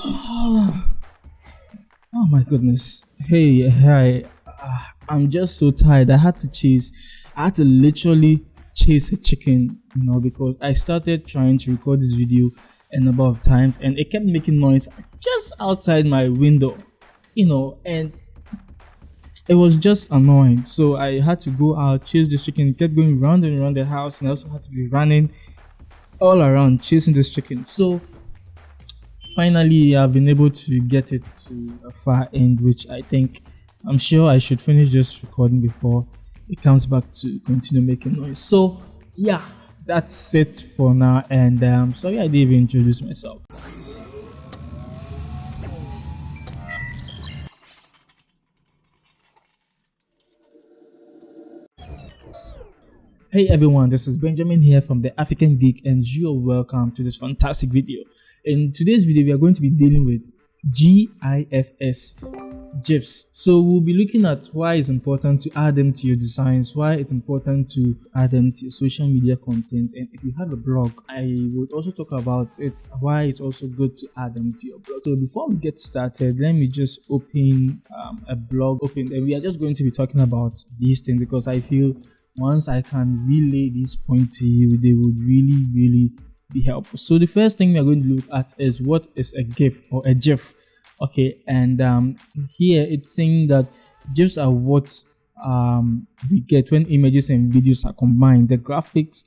Oh my goodness. Hey, hi. I'm just so tired. I had to literally chase a chicken, because I started trying to record this video a number of times and it kept making noise just outside my window, and it was just annoying. So I had to go out, chase this chicken. It kept going round and around the house, and I also had to be running all around chasing this chicken. So finally, I've been able to get it to a far end, which I'm sure I should finish this recording before it comes back to continue making noise. So, yeah, that's it for now. And sorry I didn't even introduce myself. Hey everyone, this is Benjamin here from the African Geek, and you're welcome to this fantastic video. In today's video, we are going to be dealing with GIFS, GIFs. So we'll be looking at why it's important to add them to your designs, why it's important to add them to your social media content, and if you have a blog, I would also talk about it, why it's also good to add them to your blog. So before we get started, let me just open a blog open, and we are just going to be talking about these things because I feel once I can relay this point to you, they would really be helpful. So the first thing we're going to look at is what is a GIF or a GIF. Okay, and here it's saying that GIFs are what we get when images and videos are combined. The graphics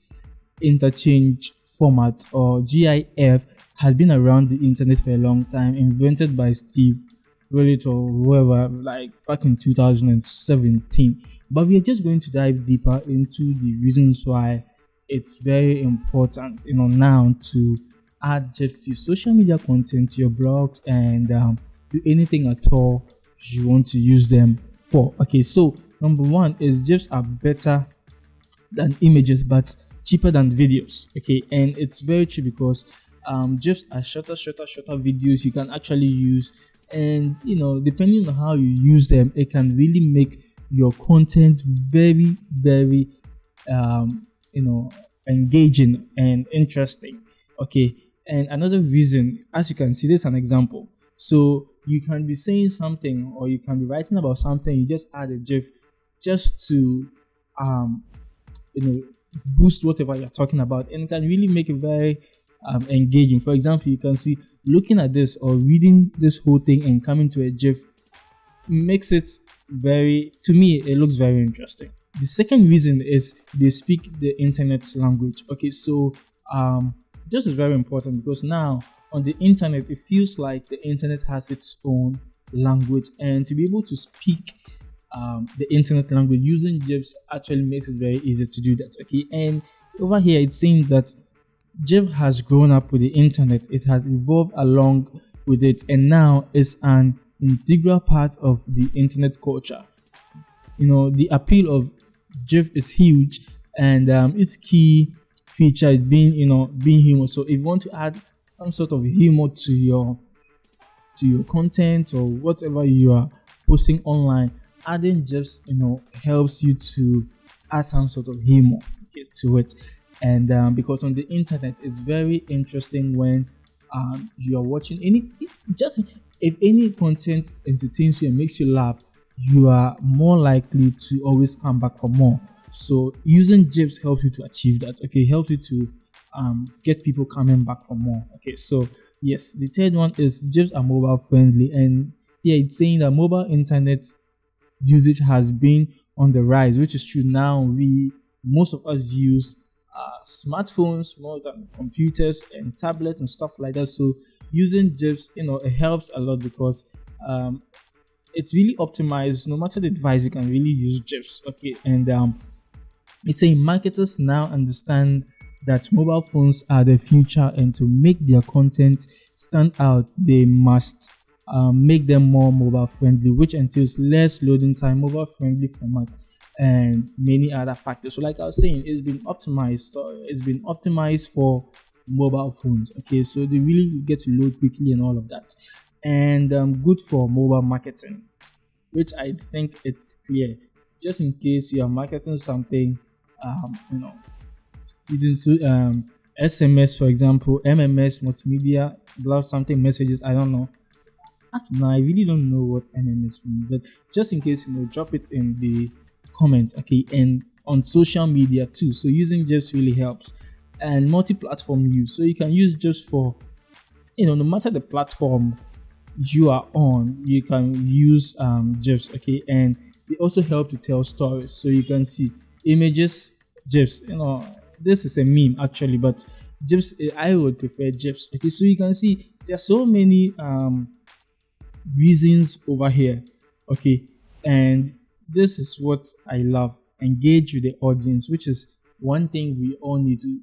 interchange format, or GIF, has been around the internet for a long time, invented by Steve Reddit or whoever, like back in 2017. But we are just going to dive deeper into the reasons why it's very important, now to add GIFs to social media content, to your blogs, and do anything at all you want to use them for. Okay, so number one is GIFs are better than images but cheaper than videos. Okay, and it's very true because GIFs are shorter videos you can actually use, and depending on how you use them, it can really make your content very engaging and interesting. Okay, and another reason, as you can see, this is an example. So you can be saying something or you can be writing about something, you just add a GIF just to boost whatever you're talking about, and it can really make it very engaging. For example, you can see looking at this or reading this whole thing and coming to a GIF makes it to me, it looks very interesting. The second reason is they speak the internet's language. Okay, so this is very important because now on the internet, it feels like the internet has its own language, and to be able to speak the internet language using GIFs actually makes it very easy to do that. Okay, and over here it's saying that GIF has grown up with the internet, it has evolved along with it, and now is an integral part of the internet culture. The appeal of GIF is huge, and its key feature is being humor. So if you want to add some sort of humor to your content or whatever you are posting online, adding GIFs helps you to add some sort of humor to it. And because on the internet it's very interesting when you are watching if any content entertains you and makes you laugh, you are more likely to always come back for more. So using GIFs helps you to achieve that. Okay, helps you to get people coming back for more. Okay, so yes, the third one is GIFs are mobile friendly, and yeah, it's saying that mobile internet usage has been on the rise, which is true. Now most of us use smartphones more than computers and tablets and stuff like that. So using GIFs, it helps a lot because it's really optimized. No matter the device, you can really use GIFs. Okay, and it's saying marketers now understand that mobile phones are the future, and to make their content stand out, they must make them more mobile friendly, which entails less loading time, mobile friendly format, and many other factors. So like I was saying, it's been optimized. So it's been optimized for mobile phones. Okay, so they really get to load quickly and all of that, and good for mobile marketing, which I think it's clear. Just in case you are marketing something, using SMS, for example, MMS, multimedia, blah, something messages. I don't know. No, I really don't know what MMS means, but just in case, drop it in the comments, okay? And on social media too. So using GIFs really helps, and multi-platform use. So you can use GIFs for, no matter the platform you are on, you can use GIFs, okay? And they also help to tell stories. So you can see images, GIFs. This is a meme actually, but GIFs, I would prefer GIFs. Okay, so you can see there are so many reasons over here, okay? And this is what I love: engage with the audience, which is one thing we all need to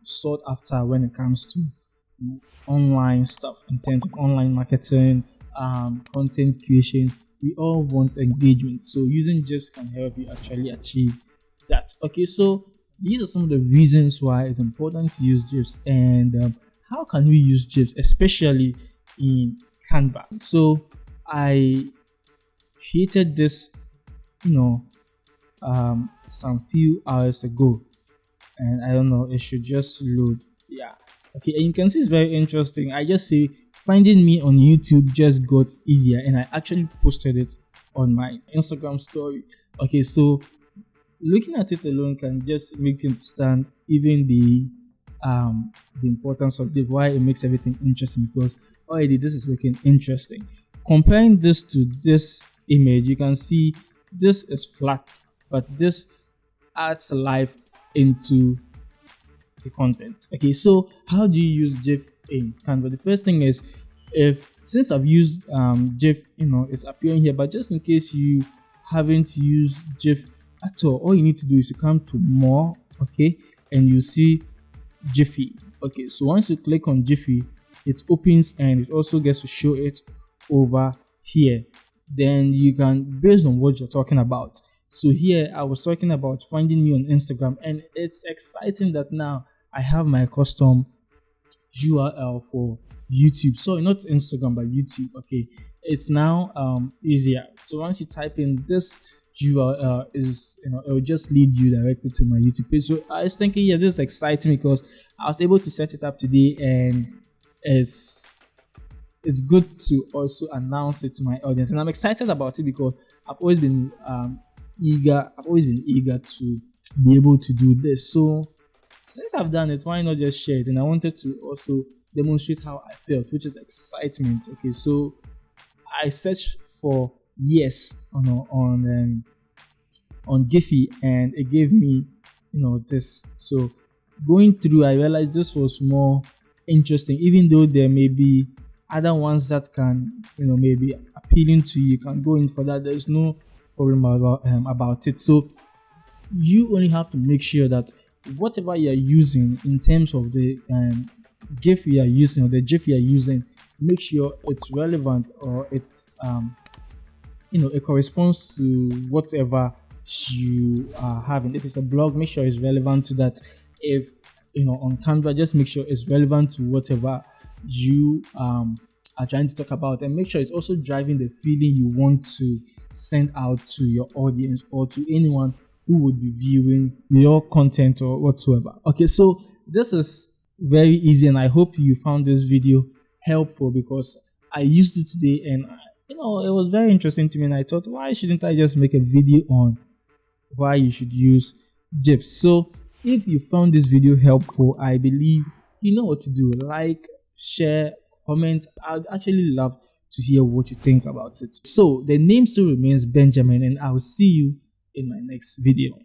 sort after when it comes to online stuff, in terms of online marketing, content creation. We all want engagement, so using GIFs can help you actually achieve that. Okay, so these are some of the reasons why it's important to use GIFs, and how can we use GIFs, especially in Canva. So I created this, some few hours ago, and I don't know, it should just load. Yeah, okay, and you can see it's very interesting. I just say finding me on YouTube just got easier, and I actually posted it on my Instagram story. Okay, so looking at it alone can just make you understand even the importance of this, why it makes everything interesting, because already this is looking interesting. Comparing this to this image, you can see this is flat, but this adds life into the content. Okay, so how do you use GIF in Canva? The first thing is, since I've used GIF, it's appearing here, but just in case you haven't used GIF at all you need to do is to come to more, okay, and you see Jiffy. Okay, so once you click on Jiffy, it opens and it also gets to show it over here. Then you can, based on what you're talking about. So here I was talking about finding me on Instagram, and it's exciting that now I have my custom URL for YouTube. So not Instagram but YouTube. Okay, it's now easier. So once you type in this URL, it will just lead you directly to my YouTube page. So I was thinking, yeah, this is exciting because I was able to set it up today, and it's good to also announce it to my audience, and I'm excited about it because I've always been eager to be able to do this. So since I've done it, why not just share it? And I wanted to also demonstrate how I felt, which is excitement. Okay, so I searched for yes on Giphy, and it gave me this. So going through, I realized this was more interesting, even though there may be other ones that can maybe appealing to you. You can go in for that. There's no problem about it. So you only have to make sure that whatever you're using in terms of the GIF you are using, or the GIF you are using, make sure it's relevant, or it's it corresponds to whatever you are having. If it's a blog, make sure it's relevant to that. If on Canva, just make sure it's relevant to whatever you are trying to talk about, and make sure it's also driving the feeling you want to send out to your audience or to anyone who would be viewing your content or whatsoever. Okay, so this is very easy, and I hope you found this video helpful, because I used it today and it was very interesting to me, and I thought, why shouldn't I just make a video on why you should use GIFs? So if you found this video helpful, I believe you know what to do. Like, share, comment. I'd actually love to hear what you think about it. So the name still remains Benjamin, and I'll see you in my next video.